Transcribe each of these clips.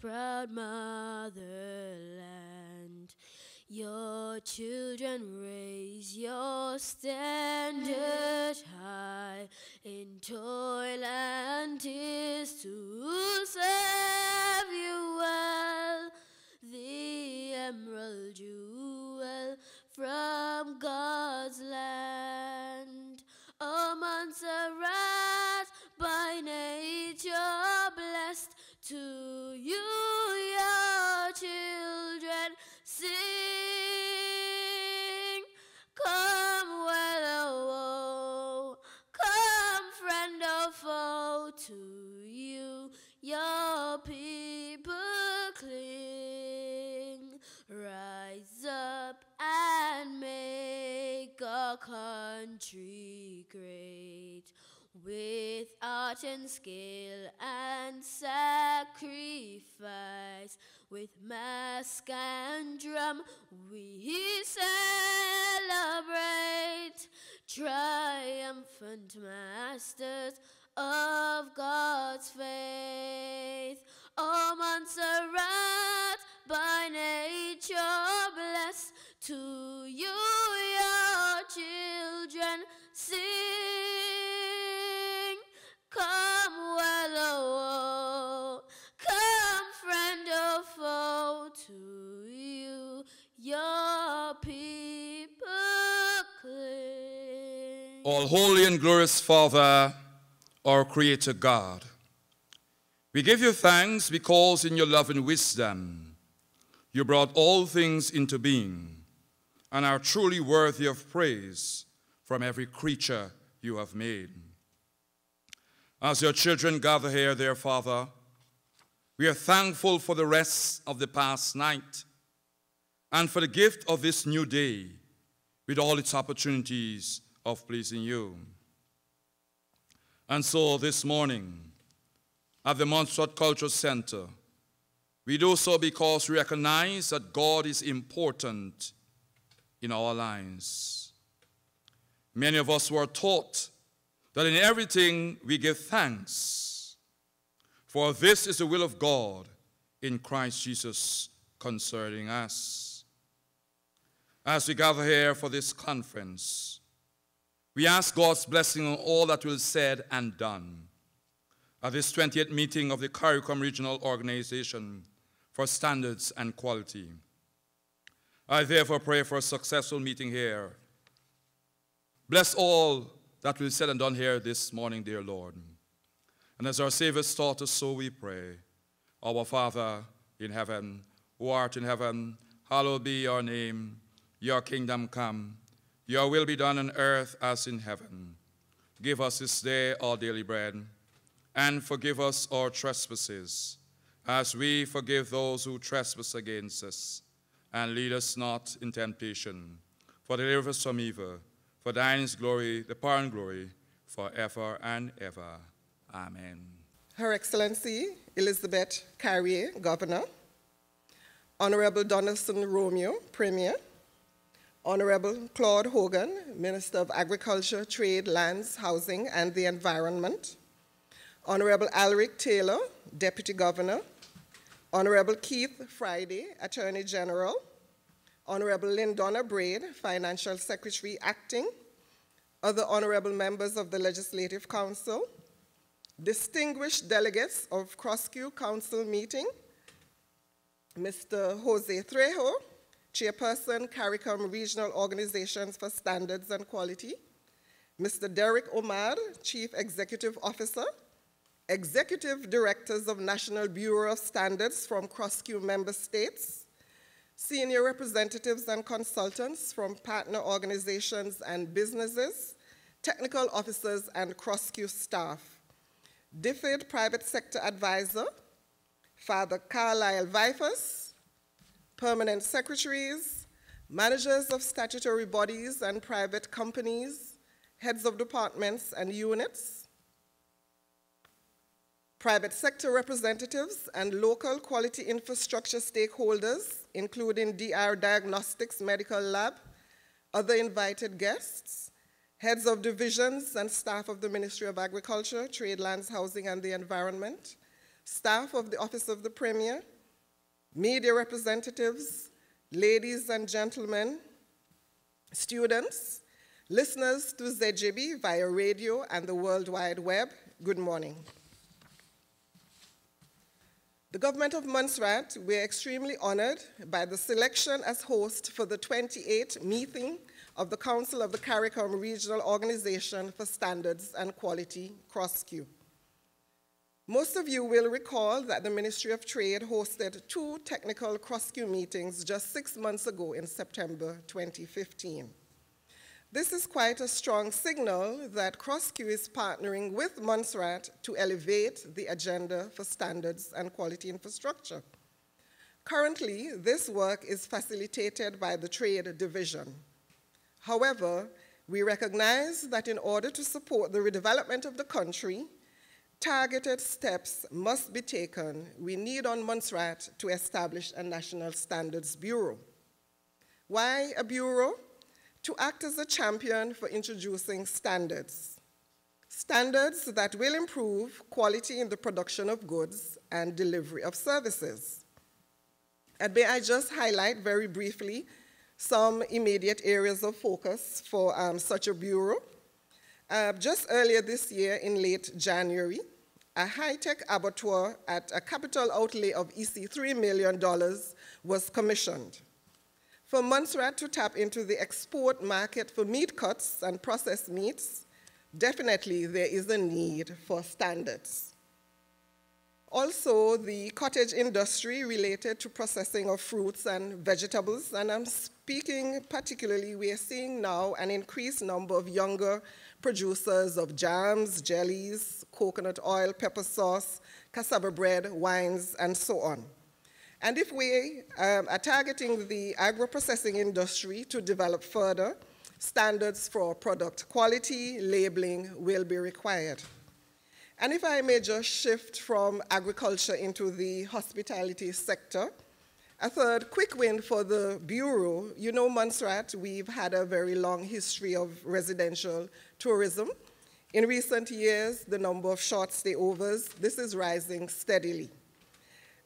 proud motherland. Your children raise your standard high in toil and tears to serve you well. The emerald jewel from God's land. O Montserrat, by nature blessed, to you your children sing. Come well or woe, come friend or foe, to you your people cling. Rise up and make our country great. With art and skill and sacrifice, with mask and drum, we celebrate. Triumphant masters of God's faith. O Montserrat, by nature blessed, to you your children sing. Come well or woe, come friend or foe, to you your people cling. All holy and glorious Father, our Creator God, we give you thanks because in your love and wisdom you brought all things into being and are truly worthy of praise from every creature you have made. As your children gather here, dear Father, we are thankful for the rest of the past night and for the gift of this new day with all its opportunities of pleasing you. And so this morning, at the Montserrat Cultural Center, we do so because we recognize that God is important in our lives. Many of us were taught that in everything we give thanks, for this is the will of God in Christ Jesus concerning us. As we gather here for this conference, we ask God's blessing on all that will be said and done at this 20th meeting of the CARICOM Regional Organization for Standards and Quality. I therefore pray for a successful meeting here. Bless all that will be said and done here this morning, dear Lord. And as our Savior taught us, so we pray. Our Father in heaven, who art in heaven, hallowed be your name. Your kingdom come. Your will be done on earth as in heaven. Give us this day our daily bread, and forgive us our trespasses, as we forgive those who trespass against us. And lead us not in temptation, for deliver us from evil. For thine is glory, the power and glory, forever and ever. Amen. Her Excellency Elizabeth Carrier, Governor, Honorable Donaldson Romeo, Premier, Honorable Claude Hogan, Minister of Agriculture, Trade, Lands, Housing, and the Environment, Honorable Alric Taylor, Deputy Governor, Honorable Keith Friday, Attorney General, Honorable Lindonna Braid, Financial Secretary Acting, other honorable members of the Legislative Council, distinguished delegates of CROSQ Council meeting, Mr. Jose Trejo, Chairperson, CARICOM Regional Organizations for Standards and Quality, Mr. Derek Omar, Chief Executive Officer, Executive Directors of National Bureau of Standards from CROSQ member states, senior representatives and consultants from partner organizations and businesses, technical officers and CROSQ staff, DFID Private Sector Advisor, Father Carlisle Vifus, permanent secretaries, managers of statutory bodies and private companies, heads of departments and units, private sector representatives and local quality infrastructure stakeholders, including DR Diagnostics Medical Lab, other invited guests, heads of divisions and staff of the Ministry of Agriculture, Trade, Lands, Housing, and the Environment, staff of the Office of the Premier, media representatives, ladies and gentlemen, students, listeners to ZJB via radio and the World Wide Web, good morning. The government of Montserrat, we're extremely honored by the selection as host for the 28th meeting of the Council of the CARICOM Regional Organization for Standards and Quality, CROSQ. Most of you will recall that the Ministry of Trade hosted 2 technical CROSQ meetings just 6 months ago in September 2015. This is quite a strong signal that CROSQ is partnering with Montserrat to elevate the agenda for standards and quality infrastructure. Currently, this work is facilitated by the Trade Division. However, we recognize that in order to support the redevelopment of the country, targeted steps must be taken. We need on Montserrat to establish a National Standards Bureau. Why a bureau? To act as a champion for introducing standards. Standards that will improve quality in the production of goods and delivery of services. And may I just highlight very briefly some immediate areas of focus for such a bureau. Just earlier this year, in late January, a high-tech abattoir at a capital outlay of $3 million was commissioned. For Montserrat to tap into the export market for meat cuts and processed meats, definitely there is a need for standards. Also, the cottage industry related to processing of fruits and vegetables, and I'm speaking particularly, we are seeing now an increased number of younger producers of jams, jellies, coconut oil, pepper sauce, cassava bread, wines, and so on. And if we are targeting the agro-processing industry to develop further, standards for product quality, labeling will be required. And if I may just shift from agriculture into the hospitality sector, a third quick win for the Bureau. You know, Montserrat, we've had a very long history of residential tourism. In recent years, the number of short stayovers, this is rising steadily.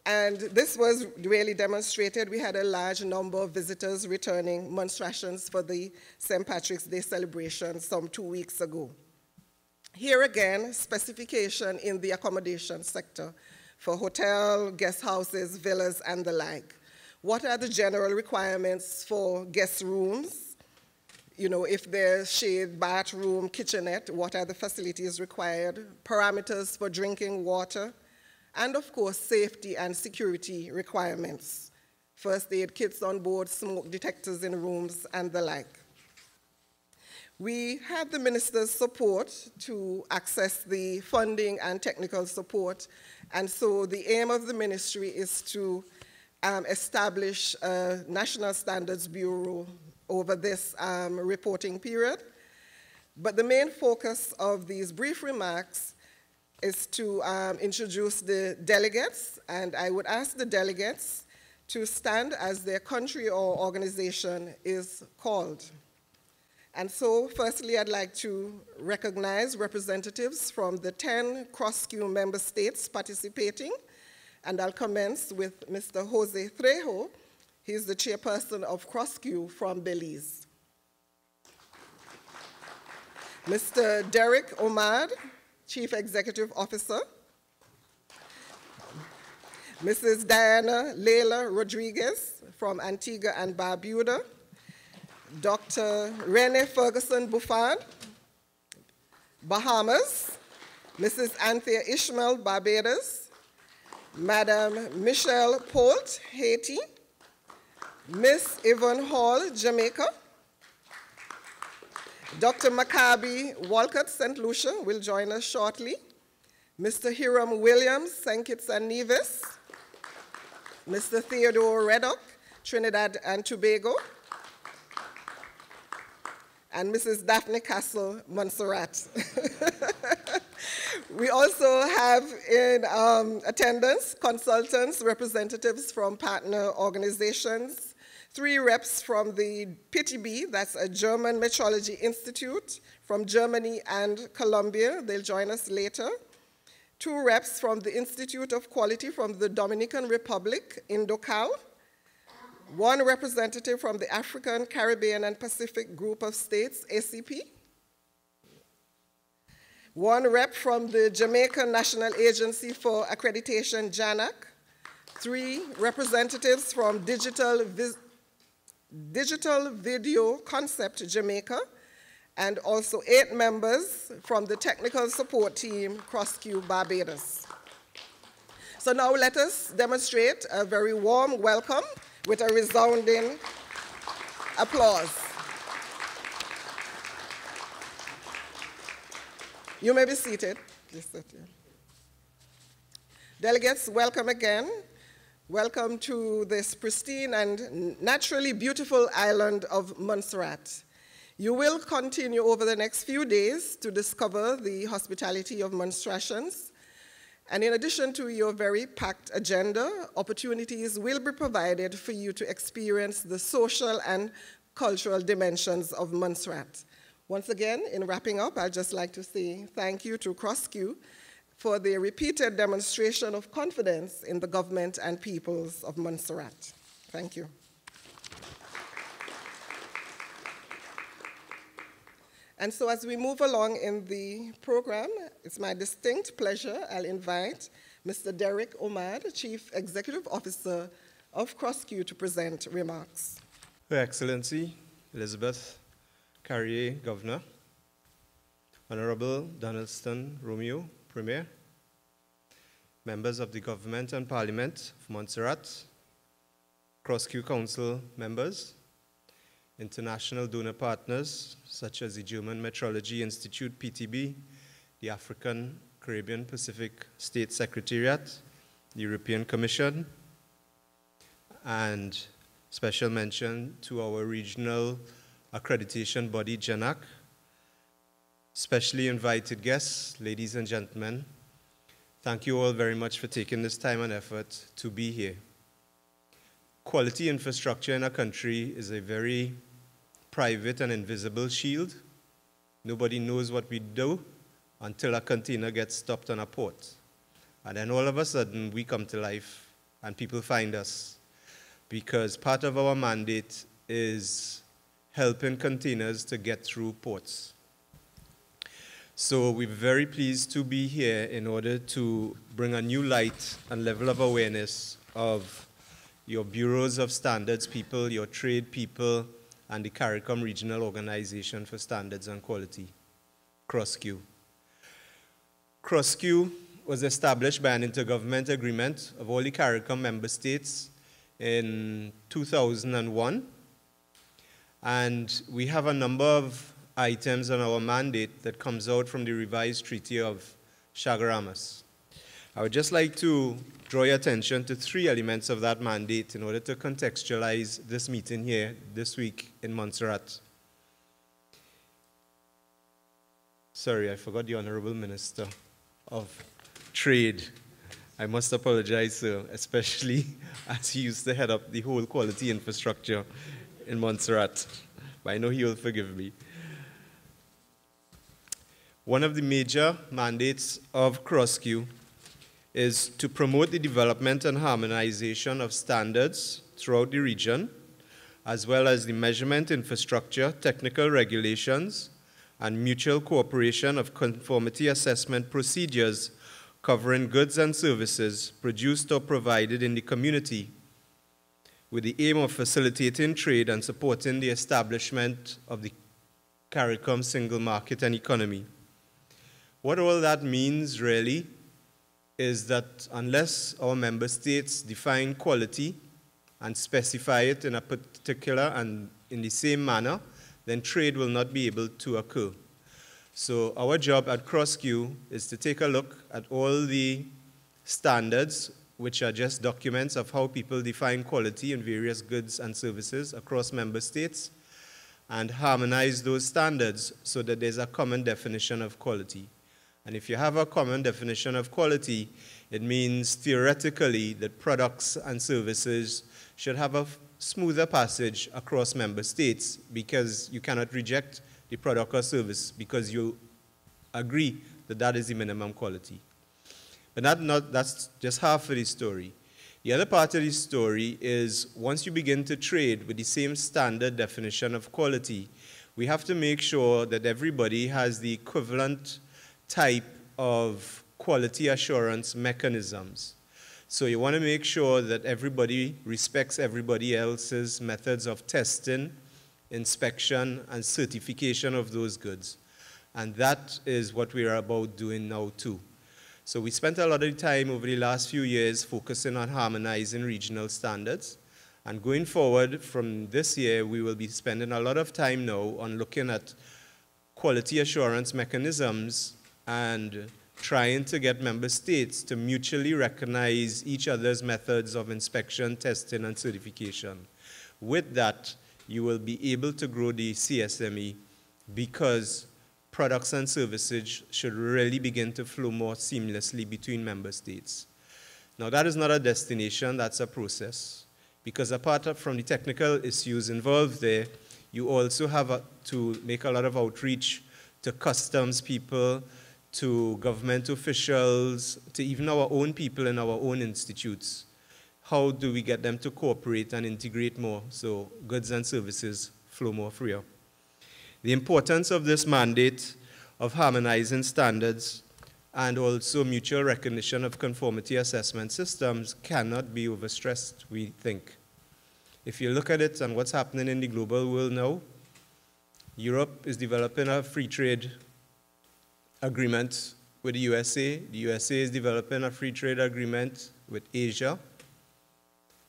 And this was really demonstrated. We had a large number of visitors returning Montserratians for the St. Patrick's Day celebration some 2 weeks ago. Here again, specification in the accommodation sector for hotel, guest houses, villas, and the like. What are the general requirements for guest rooms? You know, if there's shade, bathroom, kitchenette, what are the facilities required? Parameters for drinking water, and of course, safety and security requirements. First aid kits on board, smoke detectors in rooms, and the like. We have the minister's support to access the funding and technical support, and so the aim of the ministry is to establish a National Standards Bureau over this reporting period. But the main focus of these brief remarks is to introduce the delegates, and I would ask the delegates to stand as their country or organization is called. And so, firstly, I'd like to recognize representatives from the 10 CROSQ member states participating, and I'll commence with Mr. Jose Trejo. He's the chairperson of CROSQ from Belize. Mr. Derek Omad, Chief Executive Officer. Mrs. Diana Leila Rodriguez from Antigua and Barbuda. Dr. Rene Ferguson Buffard, Bahamas. Mrs. Anthea Ishmael, Barbados. Madam Michelle Polt, Haiti. Miss Yvonne Hall, Jamaica. Dr. Maccabi Walcott, St. Lucia, will join us shortly. Mr. Hiram Williams, St. Kitts and Nevis. Mr. Theodore Reddock, Trinidad and Tobago. And Mrs. Daphne Castle, Montserrat. We also have in attendance consultants, representatives from partner organizations, 3 reps from the PTB, that's a German Metrology Institute from Germany and Colombia. They'll join us later. 2 reps from the Institute of Quality from the Dominican Republic, INDOCAL, 1 representative from the African, Caribbean, and Pacific Group of States, ACP, 1 rep from the Jamaican National Agency for Accreditation, JANAC, 3 representatives from Digital Video Concept Jamaica, and also 8 members from the technical support team, CROSQ Barbados. So now let us demonstrate a very warm welcome with a resounding applause. You may be seated. Please sit here. Delegates, welcome again. Welcome to this pristine and naturally beautiful island of Montserrat. You will continue over the next few days to discover the hospitality of Montserratians. And in addition to your very packed agenda, opportunities will be provided for you to experience the social and cultural dimensions of Montserrat. Once again, in wrapping up, I'd just like to say thank you to CROSQ for the repeated demonstration of confidence in the government and peoples of Montserrat. Thank you. And so as we move along in the program, it's my distinct pleasure, I'll invite Mr. Derek Omad, Chief Executive Officer of CROSQ, to present remarks. Her Excellency, Elizabeth Carrier, Governor, Honorable Donaldston Romeo, Premier, members of the Government and Parliament of Montserrat, CROSQ Council members, international donor partners such as the German Metrology Institute, PTB, the African Caribbean Pacific State Secretariat, the European Commission, and special mention to our regional accreditation body, JANAC, specially invited guests, ladies and gentlemen. Thank you all very much for taking this time and effort to be here. Quality infrastructure in a country is a very private and invisible shield. Nobody knows what we do until a container gets stopped on a port. And then all of a sudden, we come to life and people find us, because part of our mandate is helping containers to get through ports. So we're very pleased to be here in order to bring a new light and level of awareness of your bureaus of standards people, your trade people, and the CARICOM Regional Organization for Standards and Quality, CROSQ. CROSQ was established by an intergovernmental agreement of all the CARICOM member states in 2001. And we have a number of items on our mandate that comes out from the revised Treaty of Chaguaramas. I would just like to draw your attention to 3 elements of that mandate in order to contextualize this meeting here this week in Montserrat. Sorry, I forgot the Honorable Minister of Trade. I must apologize, sir, especially as he used to head up the whole quality infrastructure in Montserrat. But I know he will forgive me. One of the major mandates of CROSQ is to promote the development and harmonization of standards throughout the region, as well as the measurement infrastructure, technical regulations, and mutual cooperation of conformity assessment procedures covering goods and services produced or provided in the community, with the aim of facilitating trade and supporting the establishment of the CARICOM single market and economy. What all that means, really, is that unless our member states define quality and specify it in a particular and in the same manner, then trade will not be able to occur. So our job at CROSQ is to take a look at all the standards, which are just documents of how people define quality in various goods and services across member states, and harmonize those standards so that there's a common definition of quality. And if you have a common definition of quality, it means theoretically that products and services should have a smoother passage across member states, because you cannot reject the product or service because you agree that that is the minimum quality. But that's just half of the story. The other part of the story is once you begin to trade with the same standard definition of quality, we have to make sure that everybody has the equivalent type of quality assurance mechanisms. So you want to make sure that everybody respects everybody else's methods of testing, inspection, and certification of those goods. And that is what we are about doing now too. So we spent a lot of time over the last few years focusing on harmonizing regional standards. And going forward from this year, we will be spending a lot of time now on looking at quality assurance mechanisms and trying to get member states to mutually recognize each other's methods of inspection, testing, and certification. With that, you will be able to grow the CSME because products and services should really begin to flow more seamlessly between member states. Now, that is not a destination, that's a process. Because apart from the technical issues involved there, you also have to make a lot of outreach to customs people, to government officials, to even our own people in our own institutes. How do we get them to cooperate and integrate more so goods and services flow more freer? The importance of this mandate of harmonizing standards and also mutual recognition of conformity assessment systems cannot be overstressed, we think. If you look at it and what's happening in the global world now, Europe is developing a free trade agreement with the USA. The USA is developing a free trade agreement with Asia.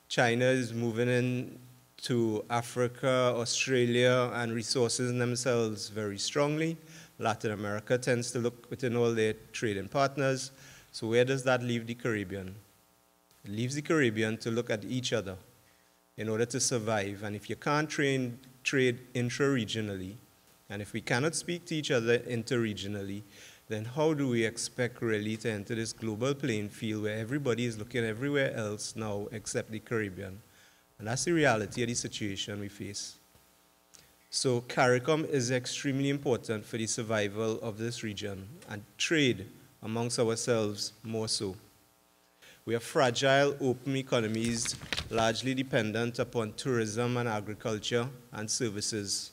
China is moving into Africa, Australia, and resourcing themselves very strongly. Latin America tends to look within all their trading partners. So where does that leave the Caribbean? It leaves the Caribbean to look at each other in order to survive. And if you can't trade intra-regionally, and if we cannot speak to each other interregionally, then how do we expect really to enter this global playing field where everybody is looking everywhere else now except the Caribbean? And that's the reality of the situation we face. So CARICOM is extremely important for the survival of this region and trade amongst ourselves more so. We are fragile, open economies, largely dependent upon tourism and agriculture and services.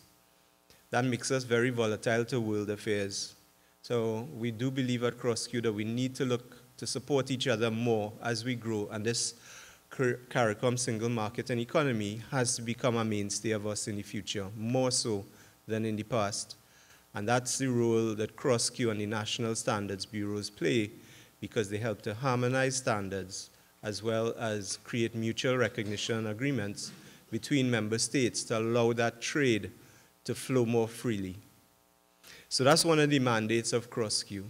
That makes us very volatile to world affairs. So we do believe at CROSQ that we need to look to support each other more as we grow, and this CARICOM single market and economy has to become a mainstay of us in the future, more so than in the past. And that's the role that CROSQ and the National Standards Bureaus play, because they help to harmonize standards as well as create mutual recognition agreements between member states to allow that trade to flow more freely. So that's one of the mandates of CROSQ.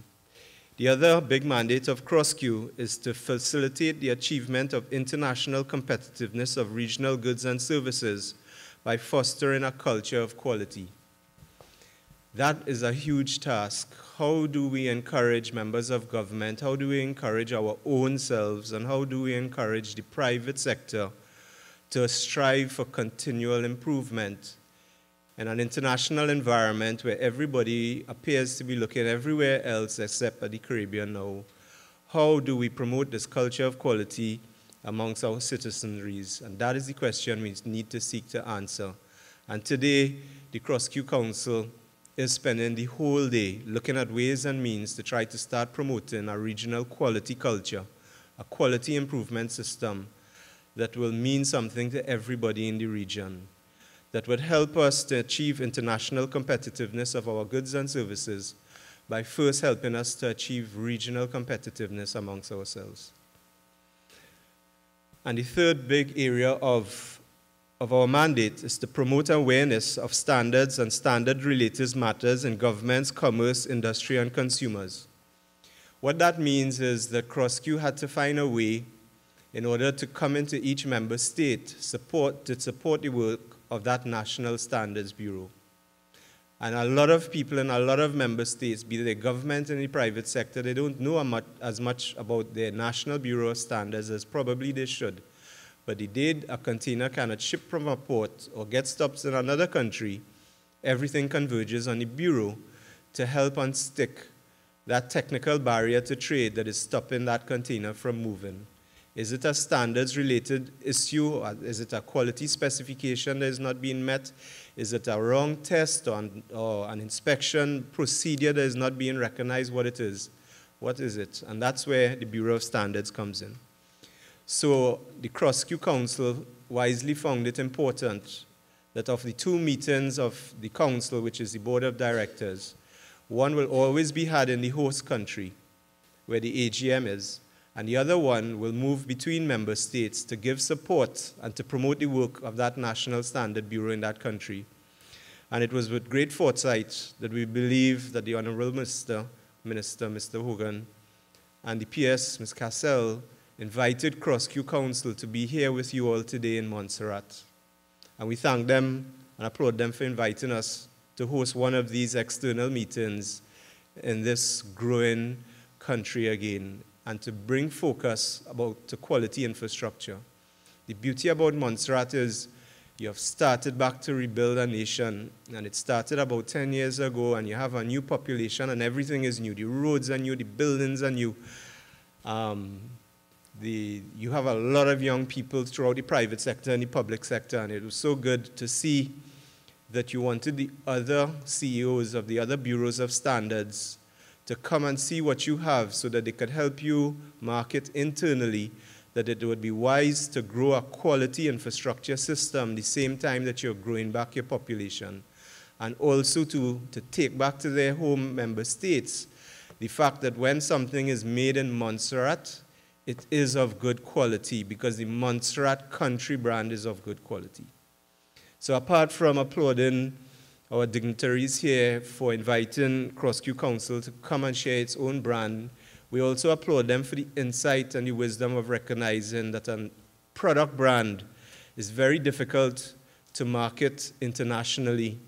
The other big mandate of CROSQ is to facilitate the achievement of international competitiveness of regional goods and services by fostering a culture of quality. That is a huge task. How do we encourage members of government? How do we encourage our own selves? And how do we encourage the private sector to strive for continual improvement in an international environment where everybody appears to be looking everywhere else except at the Caribbean now? How do we promote this culture of quality amongst our citizenries? And that is the question we need to seek to answer. And today, the CROSQ Council is spending the whole day looking at ways and means to try to start promoting a regional quality culture, a quality improvement system that will mean something to everybody in the region, that would help us to achieve international competitiveness of our goods and services by first helping us to achieve regional competitiveness amongst ourselves. And the third big area of our mandate is to promote awareness of standards and standard-related matters in governments, commerce, industry, and consumers. What that means is that CROSQ had to find a way in order to come into each member state to support the work of that National Standards Bureau. And a lot of people in a lot of member states, be they government and the private sector, they don't know as much about their National Bureau of Standards as probably they should. But the day a container cannot ship from a port or get stopped in another country, everything converges on the Bureau to help unstick that technical barrier to trade that is stopping that container from moving? Is it a standards-related issue, or is it a quality specification that is not being met? Is it a wrong test or an inspection procedure that is not being recognized? What it is? What is it? And that's where the Bureau of Standards comes in. So the CROSQ Council wisely found it important that of the 2 meetings of the council, which is the board of directors, one will always be had in the host country, where the AGM is, and the other one will move between member states to give support and to promote the work of that National Standard Bureau in that country. And it was with great foresight that we believe that the Honorable Minister, Mr. Hogan, and the PS, Ms. Cassell, invited CROSQ Council to be here with you all today in Montserrat. And we thank them and applaud them for inviting us to host one of these external meetings in this growing country again, and to bring focus to quality infrastructure. The beauty about Montserrat is you have started back to rebuild a nation, and it started about 10 years ago, and you have a new population, and everything is new. The roads are new, the buildings are new. You have a lot of young people throughout the private sector and the public sector, and it was so good to see that you wanted the other CEOs of the other bureaus of standards to come and see what you have so that they could help you market internally, that it would be wise to grow a quality infrastructure system the same time that you're growing back your population. And also to take back to their home member states the fact that when something is made in Montserrat, it is of good quality because the Montserrat country brand is of good quality. So apart from applauding our dignitaries here for inviting CROSQ Council to come and share its own brand, we also applaud them for the insight and the wisdom of recognizing that a product brand is very difficult to market internationally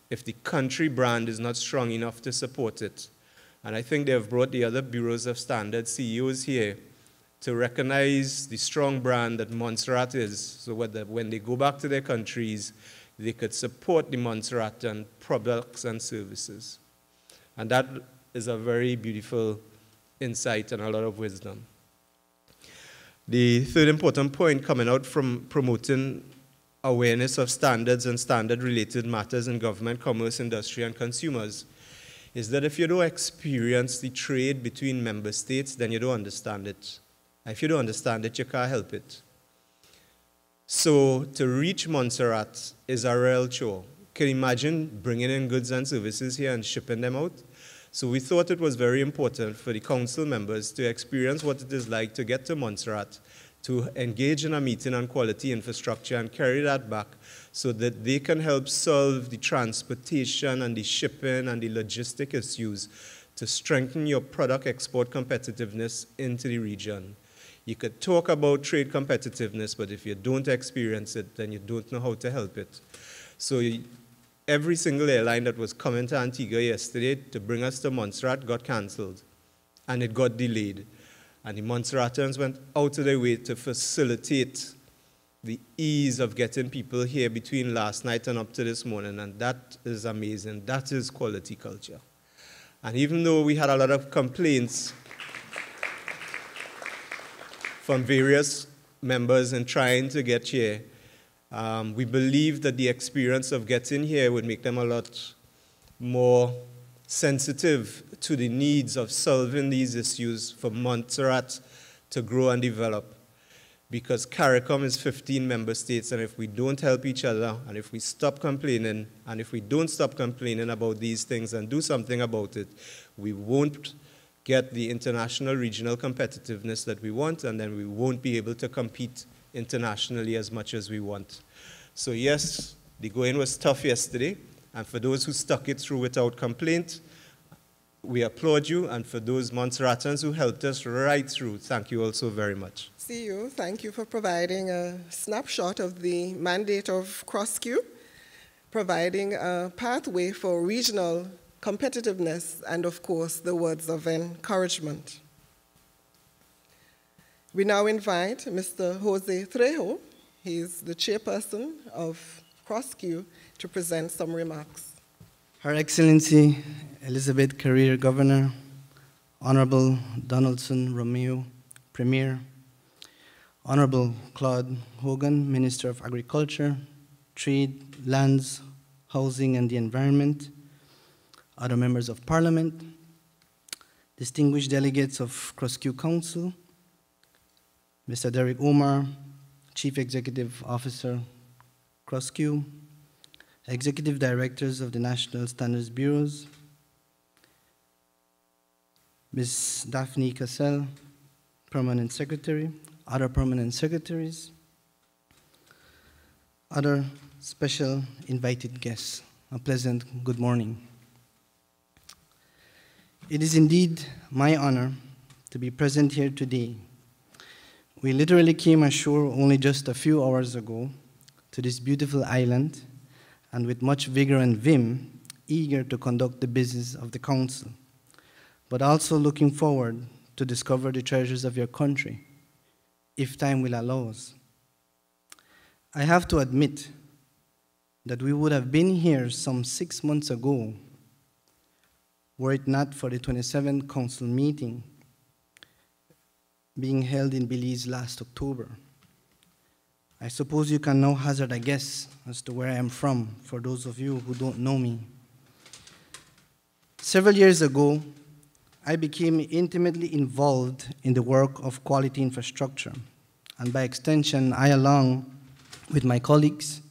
if the country brand is not strong enough to support it. And I think they have brought the other bureaus of standards CEOs here to recognize the strong brand that Montserrat is, so when they go back to their countries, they could support the Montserratan products and services. And that is a very beautiful insight and a lot of wisdom. The third important point coming out from promoting awareness of standards and standard-related matters in government, commerce, industry, and consumers is that if you don't experience the trade between member states, then you don't understand it. And if you don't understand it, you can't help it. So to reach Montserrat is a real chore. Can you imagine bringing in goods and services here and shipping them out? So we thought it was very important for the council members to experience what it is like to get to Montserrat, to engage in a meeting on quality infrastructure and carry that back so that they can help solve the transportation and the shipping and the logistic issues to strengthen your product export competitiveness into the region. You could talk about trade competitiveness, but if you don't experience it, then you don't know how to help it. So every single airline that was coming to Antigua yesterday to bring us to Montserrat got canceled, and it got delayed. And the Montserratans went out of their way to facilitate the ease of getting people here between last night and up to this morning, and that is amazing. That is quality culture. And even though we had a lot of complaints from various members in trying to get here, we believe that the experience of getting here would make them a lot more sensitive to the needs of solving these issues for Montserrat to grow and develop. Because CARICOM is 15 member states, and if we don't help each other, and if we stop complaining, and if we don't stop complaining about these things and do something about it, we won't get the international regional competitiveness that we want, and then we won't be able to compete internationally as much as we want. So yes, the going was tough yesterday, and for those who stuck it through without complaint, we applaud you, and for those Montserratans who helped us right through, thank you also very much. CEO, thank you for providing a snapshot of the mandate of CROSQ, providing a pathway for regional competitiveness, and of course, the words of encouragement. We now invite Mr. Jose Trejo, he's the chairperson of CROSQ, to present some remarks. Her Excellency Elizabeth Career Governor, Honorable Donaldson Romeo, Premier, Honorable Claude Hogan, Minister of Agriculture, Trade, Lands, Housing and the Environment, other members of Parliament, distinguished delegates of CROSQ Council, Mr. Derek Omar, Chief Executive Officer, CROSQ, Executive Directors of the National Standards Bureaus, Ms. Daphne Cassell, Permanent Secretary, other Permanent Secretaries, other special invited guests, a pleasant good morning. It is indeed my honor to be present here today. We literally came ashore only just a few hours ago to this beautiful island, and with much vigor and vim, eager to conduct the business of the Council, but also looking forward to discover the treasures of your country, if time will allow us. I have to admit that we would have been here some 6 months ago were it not for the 27th Council meeting being held in Belize last October. I suppose you can now hazard a guess as to where I am from, for those of you who don't know me. Several years ago, I became intimately involved in the work of quality infrastructure, and by extension, I, along with my colleagues,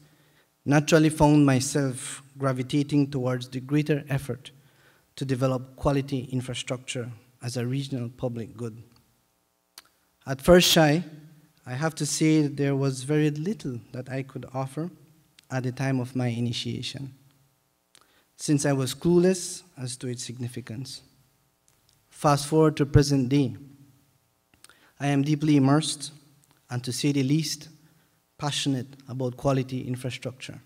naturally found myself gravitating towards the greater effort to develop quality infrastructure as a regional public good. At first shy, I have to say that there was very little that I could offer at the time of my initiation, since I was clueless as to its significance. Fast forward to present day, I am deeply immersed, and to say the least, passionate about quality infrastructure.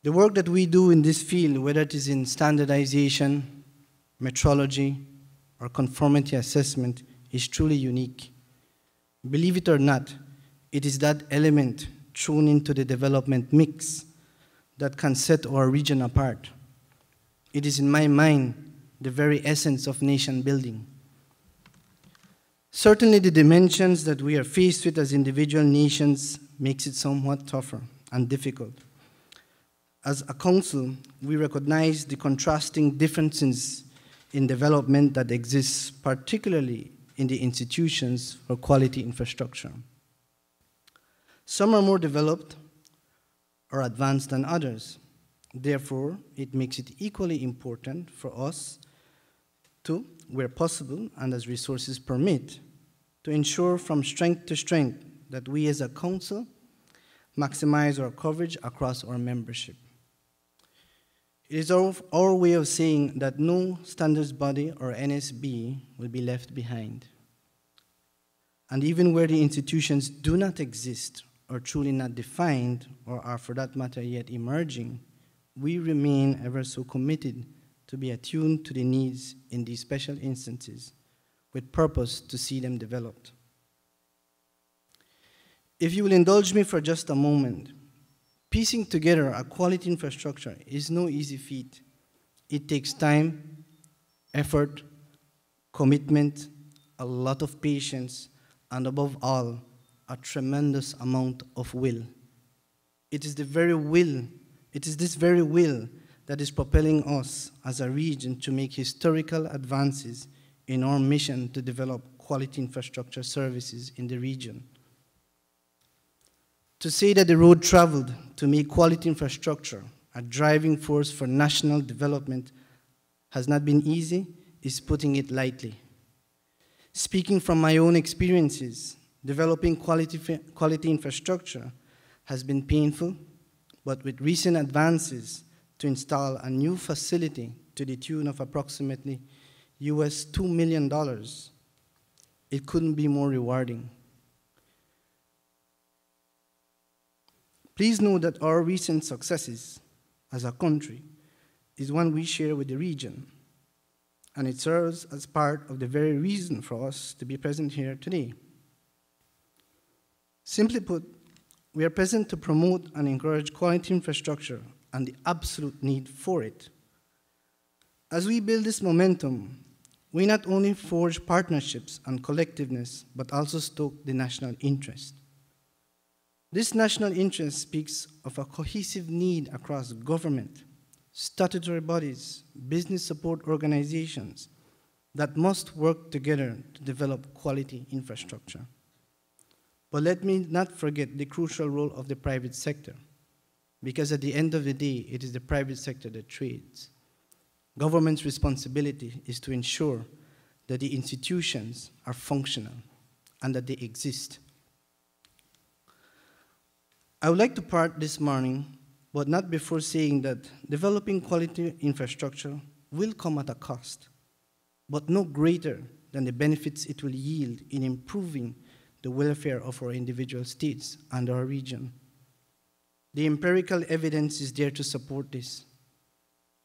The work that we do in this field, whether it is in standardization, metrology, or conformity assessment, is truly unique. Believe it or not, it is that element thrown into the development mix that can set our region apart. It is, in my mind, the very essence of nation building. Certainly the dimensions that we are faced with as individual nations makes it somewhat tougher and difficult. As a council, we recognize the contrasting differences in development that exists, particularly in the institutions for quality infrastructure. Some are more developed or advanced than others. Therefore, it makes it equally important for us to, where possible and as resources permit, to ensure from strength to strength that we as a council maximize our coverage across our membership. It is our way of saying that no standards body or NSB will be left behind. And even where the institutions do not exist or truly not defined or are for that matter yet emerging, we remain ever so committed to be attuned to the needs in these special instances with purpose to see them developed. If you will indulge me for just a moment, piecing together a quality infrastructure is no easy feat. It takes time, effort, commitment, a lot of patience, and above all, a tremendous amount of will. It is this very will that is propelling us as a region to make historical advances in our mission to develop quality infrastructure services in the region. To say that the road traveled to make quality infrastructure a driving force for national development has not been easy is putting it lightly. Speaking from my own experiences, developing quality infrastructure has been painful, but with recent advances to install a new facility to the tune of approximately US $2 million, it couldn't be more rewarding. Please know that our recent successes as a country is one we share with the region, and it serves as part of the very reason for us to be present here today. Simply put, we are present to promote and encourage quality infrastructure and the absolute need for it. As we build this momentum, we not only forge partnerships and collectiveness, but also stoke the national interest. This national interest speaks of a cohesive need across government, statutory bodies, business support organizations that must work together to develop quality infrastructure. But let me not forget the crucial role of the private sector, because at the end of the day, it is the private sector that trades. Government's responsibility is to ensure that the institutions are functional and that they exist. I would like to part this morning, but not before saying that developing quality infrastructure will come at a cost, but no greater than the benefits it will yield in improving the welfare of our individual states and our region. The empirical evidence is there to support this.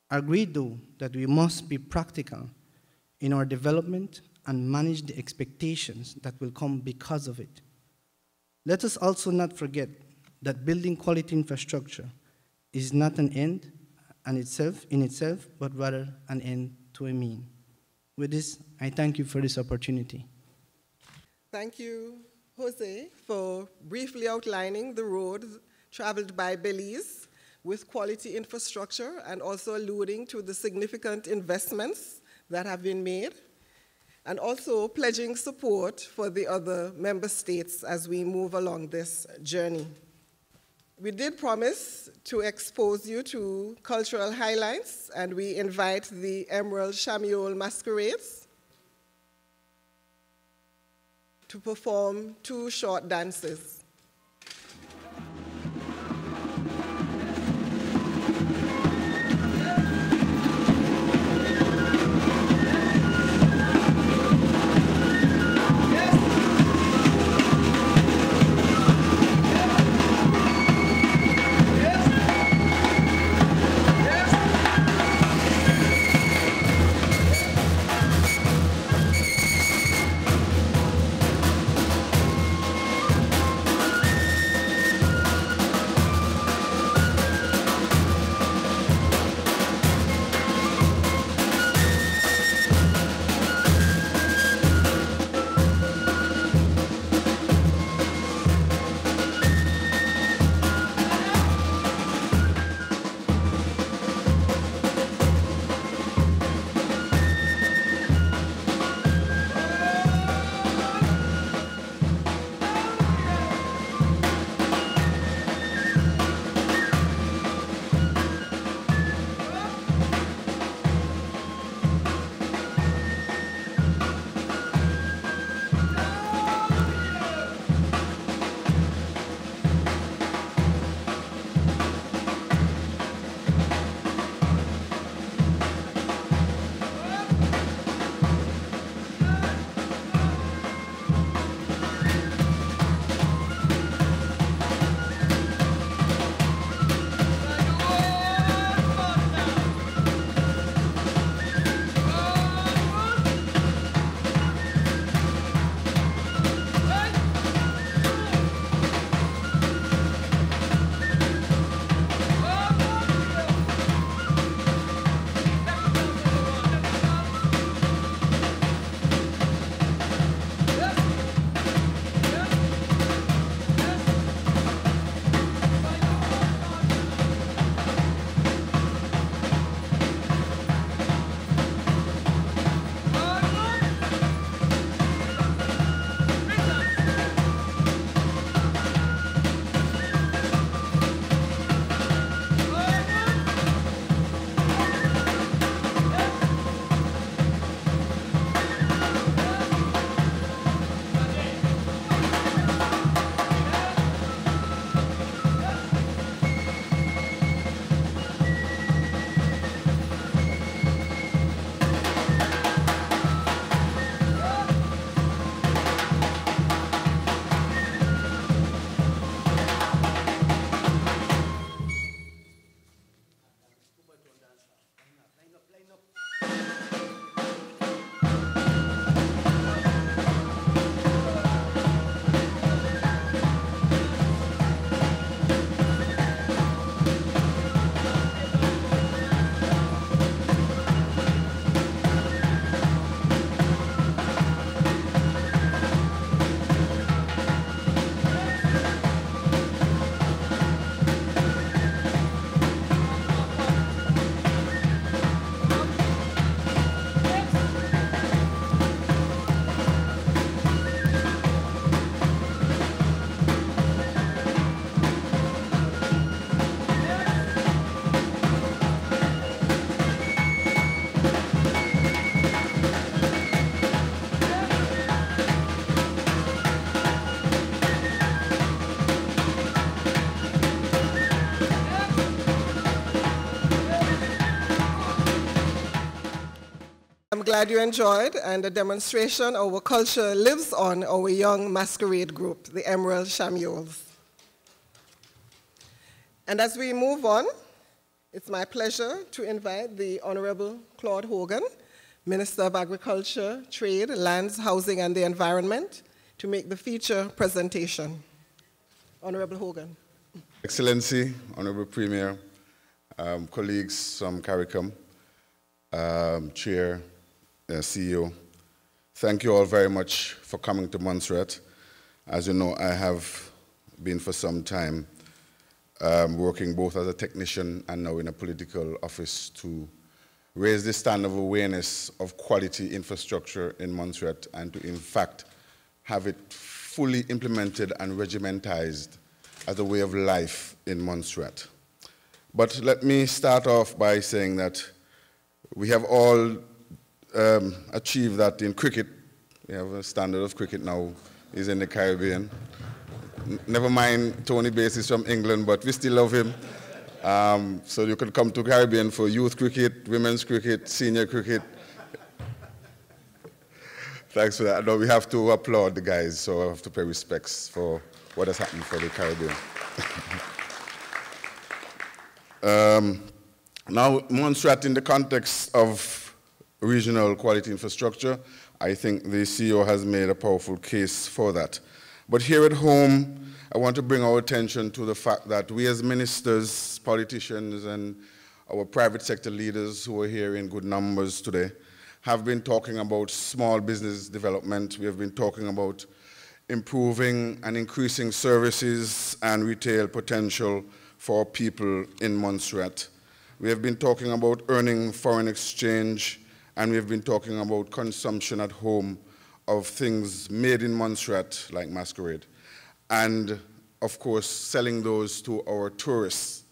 I agree, though, that we must be practical in our development and manage the expectations that will come because of it. Let us also not forget that building quality infrastructure is not an end in itself, but rather an end to a mean. With this, I thank you for this opportunity. Thank you, Jose, for briefly outlining the roads traveled by Belize with quality infrastructure and also alluding to the significant investments that have been made, and also pledging support for the other member states as we move along this journey. We did promise to expose you to cultural highlights, and we invite the Emerald Chamiol Masquerades to perform 2 short dances. glad you enjoyed, and the demonstration, our culture lives on our young masquerade group, the Emerald Shamuels. And as we move on, it's my pleasure to invite the Honorable Claude Hogan, Minister of Agriculture, Trade, Lands, Housing, and the Environment, to make the feature presentation. Honorable Hogan. Excellency, Honorable Premier, colleagues from CARICOM, Chair, CEO, thank you all very much for coming to Montserrat. As you know, I have been for some time working both as a technician and now in a political office to raise the standard of awareness of quality infrastructure in Montserrat and to, in fact, have it fully implemented and regimentized as a way of life in Montserrat. But let me start off by saying that we have all achieved that in cricket. We have a standard of cricket now is in the Caribbean. Never mind Tony Bates from England, but we still love him. So you can come to Caribbean for youth cricket, women's cricket, senior cricket. Thanks for that. No, we have to applaud the guys, so I have to pay respects for what has happened for the Caribbean. Now, Montserrat, in the context of regional quality infrastructure, I think the CEO has made a powerful case for that. But here at home, I want to bring our attention to the fact that we as ministers, politicians, and our private sector leaders who are here in good numbers today have been talking about small business development. We have been talking about improving and increasing services and retail potential for people in Montserrat. We have been talking about earning foreign exchange, and we have been talking about consumption at home of things made in Montserrat, like masquerade, and of course, selling those to our tourists.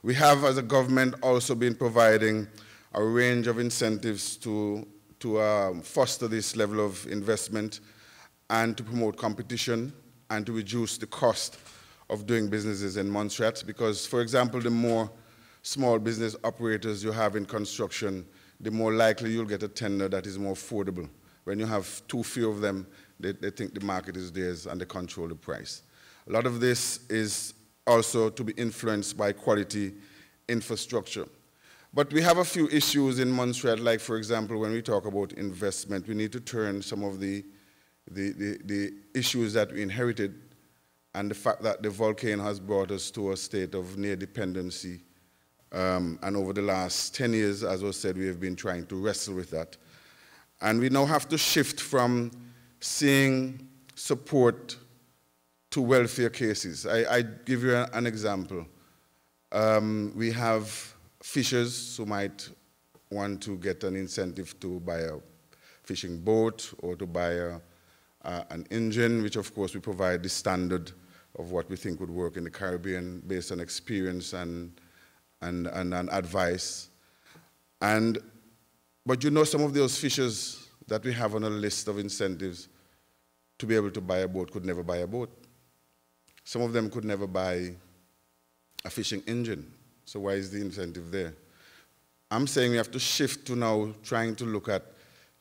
We have, as a government, also been providing a range of incentives to foster this level of investment and to promote competition and to reduce the cost of doing businesses in Montserrat. Because, for example, the more small business operators you have in construction, the more likely you'll get a tender that is more affordable. When you have too few of them, they think the market is theirs and they control the price. A lot of this is also to be influenced by quality infrastructure. But we have a few issues in Montserrat, like, for example, when we talk about investment, we need to turn some of the issues that we inherited and the fact that the volcano has brought us to a state of near dependency. And over the last 10 years, as was said, we have been trying to wrestle with that. And we now have to shift from seeing support to welfare cases. I give you an example. We have fishers who might want to get an incentive to buy a fishing boat or to buy an engine, which of course we provide the standard of what we think would work in the Caribbean based on experience and advice. But you know, some of those fishers that we have on a list of incentives to be able to buy a boat could never buy a boat. Some of them could never buy a fishing engine. So why is the incentive there? I'm saying we have to shift to now trying to look at,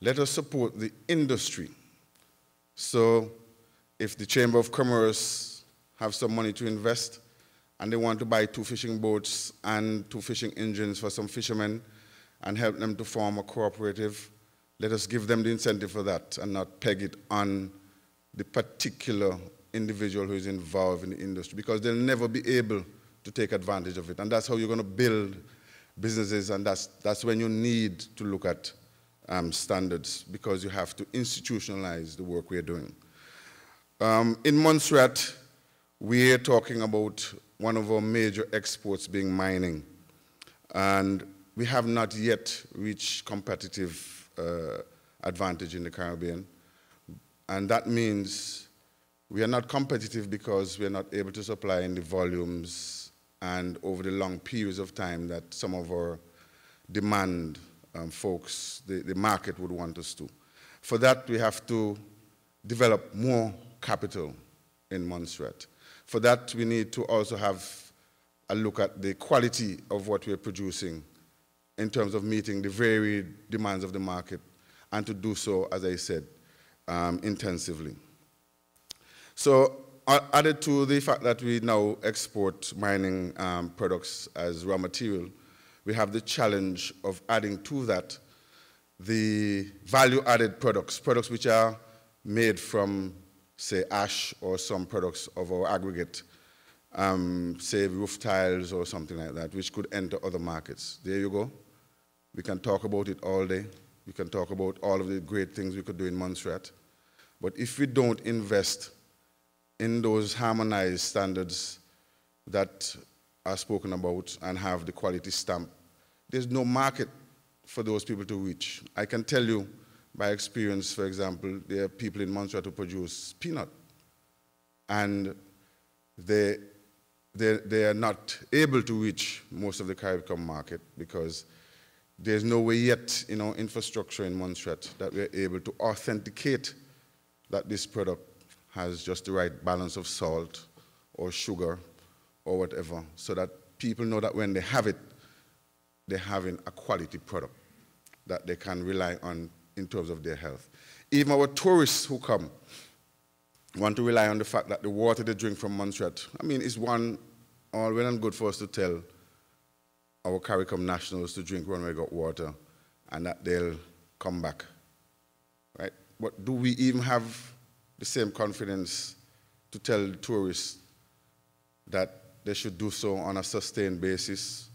let us support the industry. So if the Chamber of Commerce have some money to invest and they want to buy 2 fishing boats and 2 fishing engines for some fishermen and help them to form a cooperative, let us give them the incentive for that and not peg it on the particular individual who is involved in the industry, because they'll never be able to take advantage of it. And that's how you're going to build businesses, and that's when you need to look at standards, because you have to institutionalize the work we're doing. In Montserrat, we're talking about one of our major exports being mining. And we have not yet reached competitive advantage in the Caribbean. And that means we are not competitive because we are not able to supply in the volumes and over the long periods of time that some of our demand folks, the market would want us to. For that, we have to develop more capital in Montserrat. For that, we need to also have a look at the quality of what we're producing in terms of meeting the varied demands of the market. and to do so, as I said, intensively. So added to the fact that we now export mining products as raw material, we have the challenge of adding to that the value-added products which are made from, say, ash or some products of our aggregate, say roof tiles or something like that, which could enter other markets. There you go. We can talk about it all day. We can talk about all of the great things we could do in Montserrat. But if we don't invest in those harmonized standards that are spoken about and have the quality stamp, there's no market for those people to reach. I can tell you by experience, for example, there are people in Montserrat who produce peanut, and they are not able to reach most of the CARICOM market because there's no way yet in our infrastructure in Montserrat that we're able to authenticate that this product has just the right balance of salt or sugar or whatever, so that people know that when they have it, they're having a quality product that they can rely on in terms of their health. Even our tourists who come want to rely on the fact that the water they drink from Montserrat, I mean, it's all well and good for us to tell our CARICOM nationals to drink runway got water and that they'll come back, right? But do we even have the same confidence to tell tourists that they should do so on a sustained basis?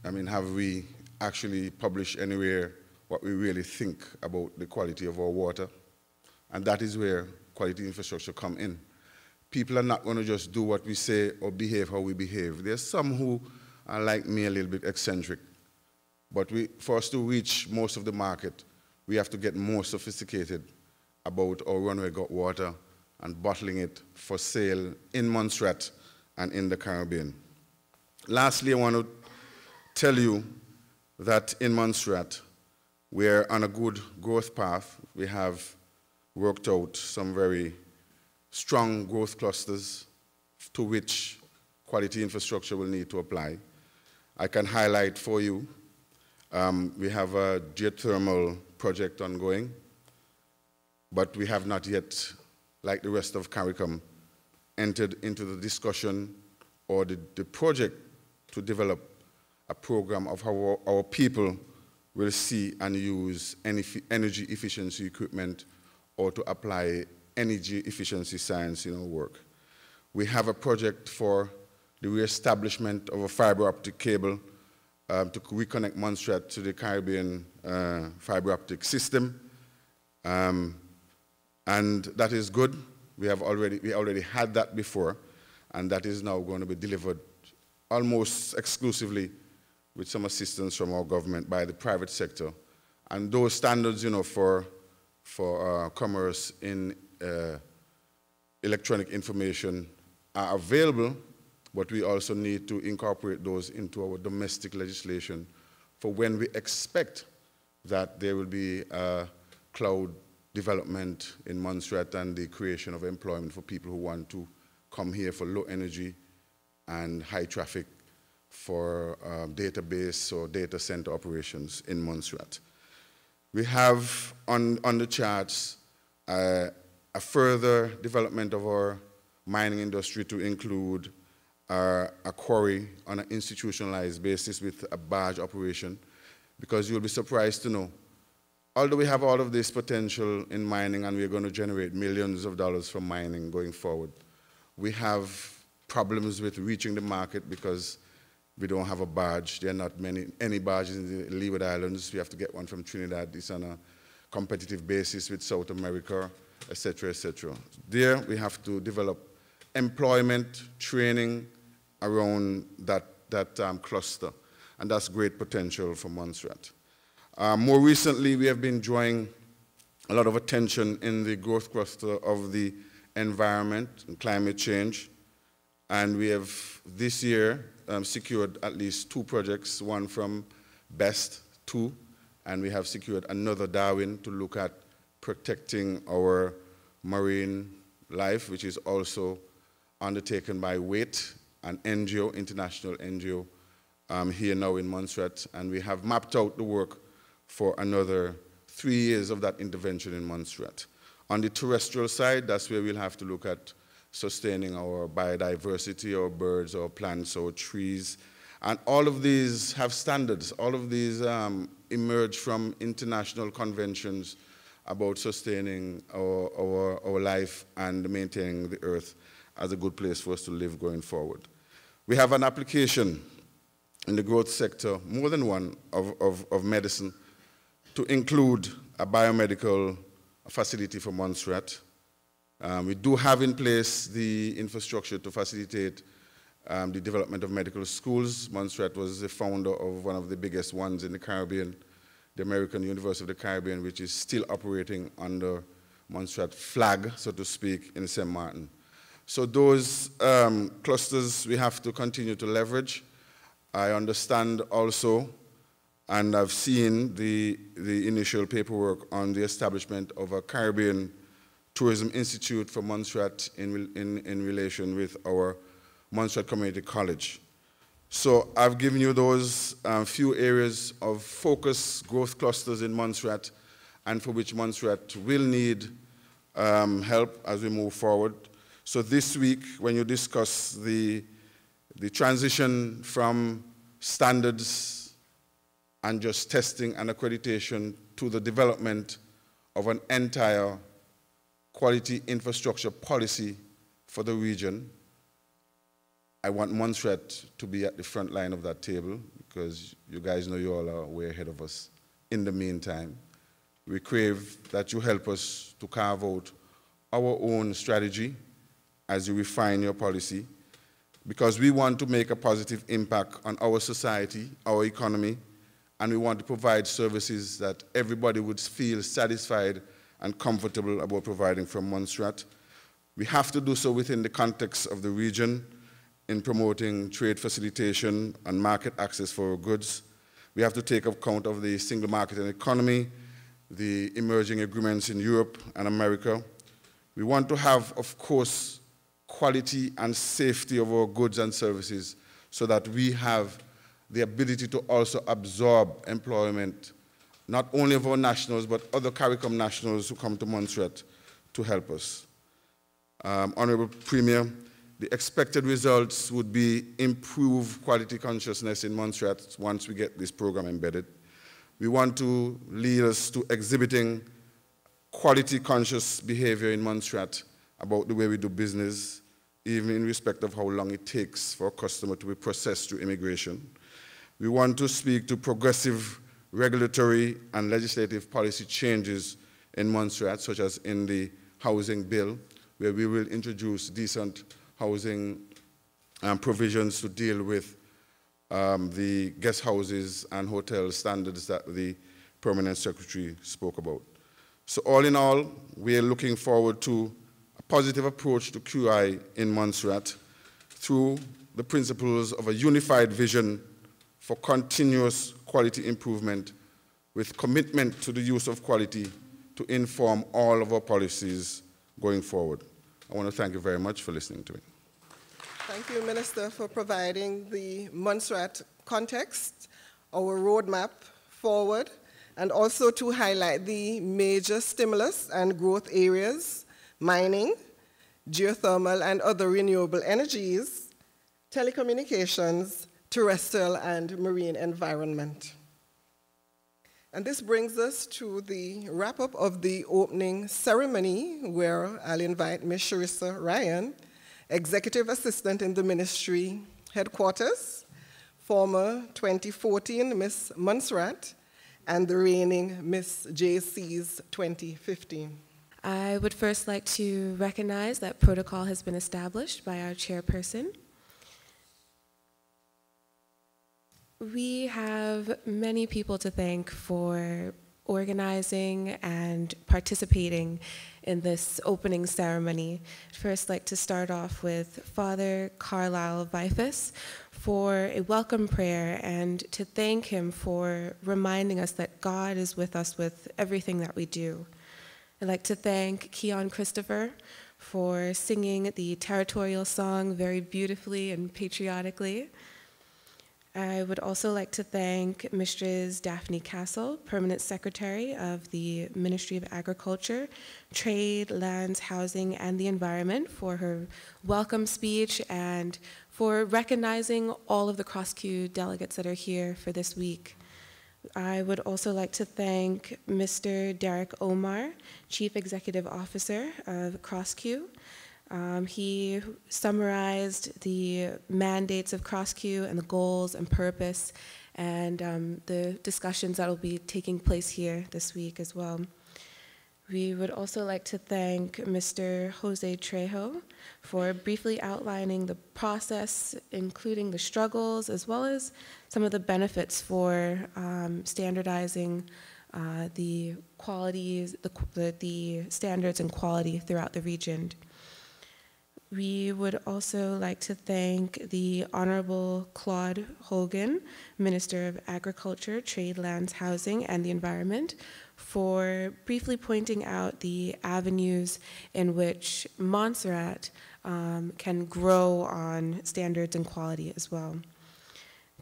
I mean, have we actually published anywhere what we really think about the quality of our water? And that is where quality infrastructure come in. People are not going to just do what we say or behave how we behave. There's some who are like me, a little bit eccentric. But for us to reach most of the market, we have to get more sophisticated about our runway got water and bottling it for sale in Montserrat and in the Caribbean. Lastly, I want to tell you that in Montserrat, we're on a good growth path. We have worked out some very strong growth clusters to which quality infrastructure will need to apply. I can highlight for you, we have a geothermal project ongoing, but we have not yet, like the rest of CARICOM, entered into the discussion or the project to develop a program of how our people will see and use energy efficiency equipment or to apply energy efficiency science in our work. We have a project for the reestablishment of a fiber optic cable to reconnect Montserrat to the Caribbean fiber optic system. And that is good. We already had that before, and that is now going to be delivered almost exclusively with some assistance from our government by the private sector. And those standards, you know, for commerce in electronic information are available, but we also need to incorporate those into our domestic legislation for when we expect that there will be cloud development in Montserrat and the creation of employment for people who want to come here for low energy and high traffic for database or data center operations in Montserrat. We have on the charts a further development of our mining industry to include a quarry on an institutionalized basis with a barge operation, because you'll be surprised to know, although we have all of this potential in mining and we're going to generate millions of dollars from mining going forward, we have problems with reaching the market because we don't have a barge. There are not any barges in the Leeward Islands. We have to get one from Trinidad. It's on a competitive basis with South America, et cetera, et cetera. There we have to develop employment, training around that cluster, and that's great potential for Montserrat. More recently, we have been drawing a lot of attention in the growth cluster of the environment and climate change, and we have this year secured at least 2 projects, one from BEST 2, and we have secured another Darwin to look at protecting our marine life, which is also undertaken by WAIT, an NGO, international NGO, here now in Montserrat, and we have mapped out the work for another 3 years of that intervention in Montserrat. On the terrestrial side, that's where we'll have to look at sustaining our biodiversity, our birds, our plants, our trees. And all of these have standards. All of these emerge from international conventions about sustaining our life and maintaining the earth as a good place for us to live going forward. We have an application in the growth sector, more than one, of medicine to include a biomedical facility for Montserrat. We do have in place the infrastructure to facilitate the development of medical schools. Montserrat was the founder of one of the biggest ones in the Caribbean, the American University of the Caribbean, which is still operating under Montserrat flag, so to speak, in St. Martin. So those clusters we have to continue to leverage. I understand also, and I've seen the initial paperwork on the establishment of a Caribbean Tourism Institute for Montserrat in relation with our Montserrat Community College. So I've given you those few areas of focus, growth clusters in Montserrat, and for which Montserrat will need help as we move forward. So this week, when you discuss the transition from standards and just testing and accreditation to the development of an entire quality infrastructure policy for the region, I want Montserrat to be at the front line of that table, because you guys know you all are way ahead of us. In the meantime, we crave that you help us to carve out our own strategy as you refine your policy, because we want to make a positive impact on our society, our economy, and we want to provide services that everybody would feel satisfied and comfortable about providing from Montserrat. We have to do so within the context of the region in promoting trade facilitation and market access for our goods. We have to take account of the single market and economy, the emerging agreements in Europe and America. We want to have, of course, quality and safety of our goods and services so that we have the ability to also absorb employment, not only of our nationals, but other CARICOM nationals who come to Montserrat to help us. Honorable Premier, the expected results would be improved quality consciousness in Montserrat once we get this program embedded. We want to lead us to exhibiting quality conscious behavior in Montserrat about the way we do business, even in respect of how long it takes for a customer to be processed through immigration. We want to speak to progressive regulatory and legislative policy changes in Montserrat, such as in the housing bill, where we will introduce decent housing provisions to deal with the guest houses and hotel standards that the Permanent Secretary spoke about. So all in all, we are looking forward to a positive approach to QI in Montserrat through the principles of a unified vision for continuous quality improvement with commitment to the use of quality to inform all of our policies going forward. I want to thank you very much for listening to me. Thank you, Minister, for providing the Montserrat context, our roadmap forward, and also to highlight the major stimulus and growth areas: mining, geothermal and other renewable energies, telecommunications, terrestrial and marine environment. And this brings us to the wrap-up of the opening ceremony, where I'll invite Ms. Sharissa Ryan, Executive Assistant in the Ministry Headquarters, former 2014 Miss Montserrat, and the reigning Miss JC's 2015. I would first like to recognize that protocol has been established by our chairperson. We have many people to thank for organizing and participating in this opening ceremony. I'd first like to start off with Father Carlisle Vifus for a welcome prayer and to thank him for reminding us that God is with us with everything that we do. I'd like to thank Keon Christopher for singing the territorial song very beautifully and patriotically. I would also like to thank Mistress Daphne Castle, Permanent Secretary of the Ministry of Agriculture, Trade, Lands, Housing, and the Environment for her welcome speech and for recognizing all of the CROSQ delegates that are here for this week. I would also like to thank Mr. Derek Omar, Chief Executive Officer of CROSQ. He summarized the mandates of CROSQ and the goals and purpose and the discussions that will be taking place here this week as well. We would also like to thank Mr. Jose Trejo for briefly outlining the process, including the struggles, as well as some of the benefits for standardizing the qualities, the standards and quality throughout the region. We would also like to thank the Honorable Claude Hogan, Minister of Agriculture, Trade, Lands, Housing, and the Environment, for briefly pointing out the avenues in which Montserrat can grow on standards and quality as well.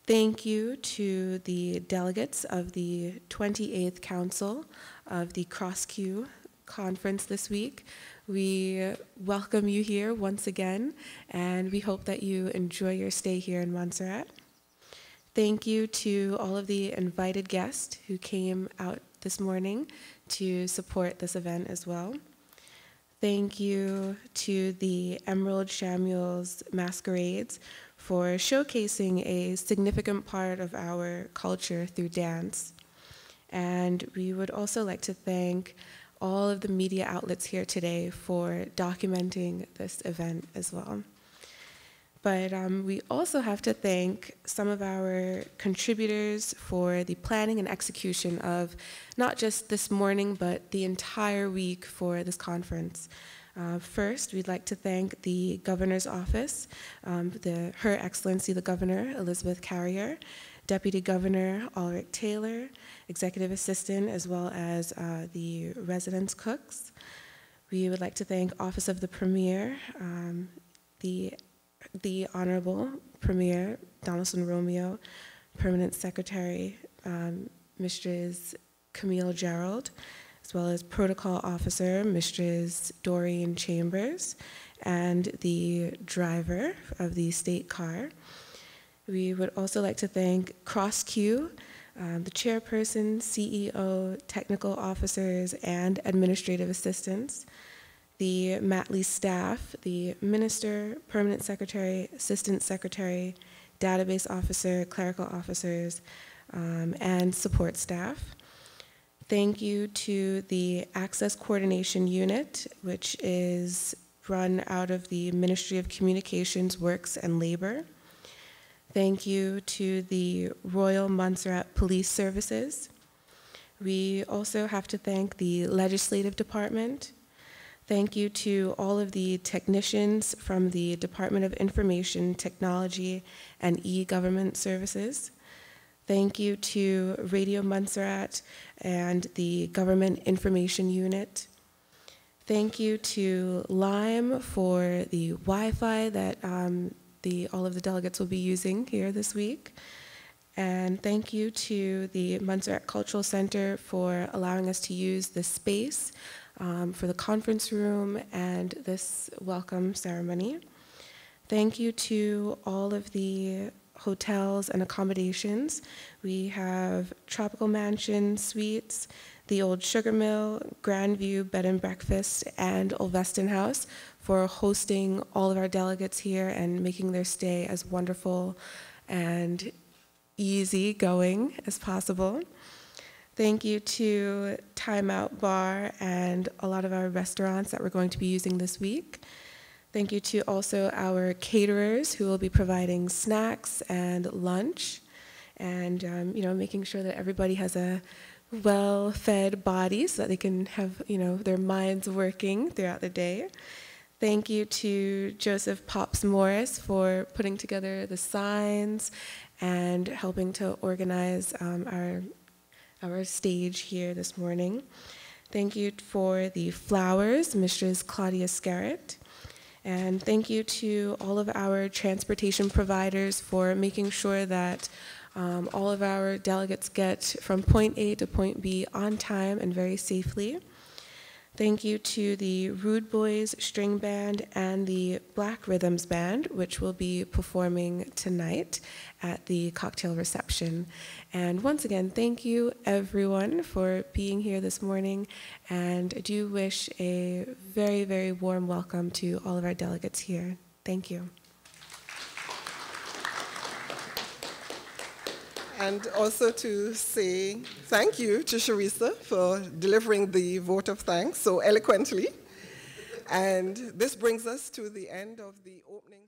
Thank you to the delegates of the 28th Council of the CROSQ conference this week. We welcome you here once again, and we hope that you enjoy your stay here in Montserrat. Thank you to all of the invited guests who came out this morning to support this event as well. Thank you to the Emerald Shamuels Masquerades for showcasing a significant part of our culture through dance. And we would also like to thank all of the media outlets here today for documenting this event as well. But we also have to thank some of our contributors for the planning and execution of not just this morning, but the entire week for this conference. First, we'd like to thank the Governor's Office, Her Excellency the Governor, Elizabeth Carrier, Deputy Governor Ulrich Taylor, Executive Assistant, as well as the residence cooks. We would like to thank Office of the Premier, the Honorable Premier Donaldson Romeo, Permanent Secretary Mistress Camille Gerald, as well as Protocol Officer Mistress Doreen Chambers, and the driver of the state car. We would also like to thank CROSQ, the chairperson, CEO, technical officers, and administrative assistants, the Matley staff, the minister, permanent secretary, assistant secretary, database officer, clerical officers, and support staff. Thank you to the Access Coordination Unit, which is run out of the Ministry of Communications, Works, and Labor. Thank you to the Royal Montserrat Police Services. We also have to thank the Legislative Department. Thank you to all of the technicians from the Department of Information Technology and E-Government Services. Thank you to Radio Montserrat and the Government Information Unit. Thank you to Lime for the Wi-Fi that all of the delegates will be using here this week. And thank you to the Montserrat Cultural Center for allowing us to use this space for the conference room and this welcome ceremony. Thank you to all of the hotels and accommodations. We have Tropical Mansion Suites, the Old Sugar Mill, Grandview Bed and Breakfast, and Olveston House for hosting all of our delegates here and making their stay as wonderful and easy going as possible. Thank you to Time Out Bar and a lot of our restaurants that we're going to be using this week. Thank you to also our caterers who will be providing snacks and lunch and making sure that everybody has a well-fed body so that they can have their minds working throughout the day. Thank you to Joseph Pops Morris for putting together the signs and helping to organize our stage here this morning. Thank you for the flowers, Mistress Claudia Scarrett. And thank you to all of our transportation providers for making sure that all of our delegates get from point A to point B on time and very safely. Thank you to the Rude Boys String Band and the Black Rhythms Band, which will be performing tonight at the cocktail reception. And once again, thank you everyone for being here this morning, and I do wish a very, very warm welcome to all of our delegates here. Thank you. And also to say thank you to Sharissa for delivering the vote of thanks so eloquently. And this brings us to the end of the opening.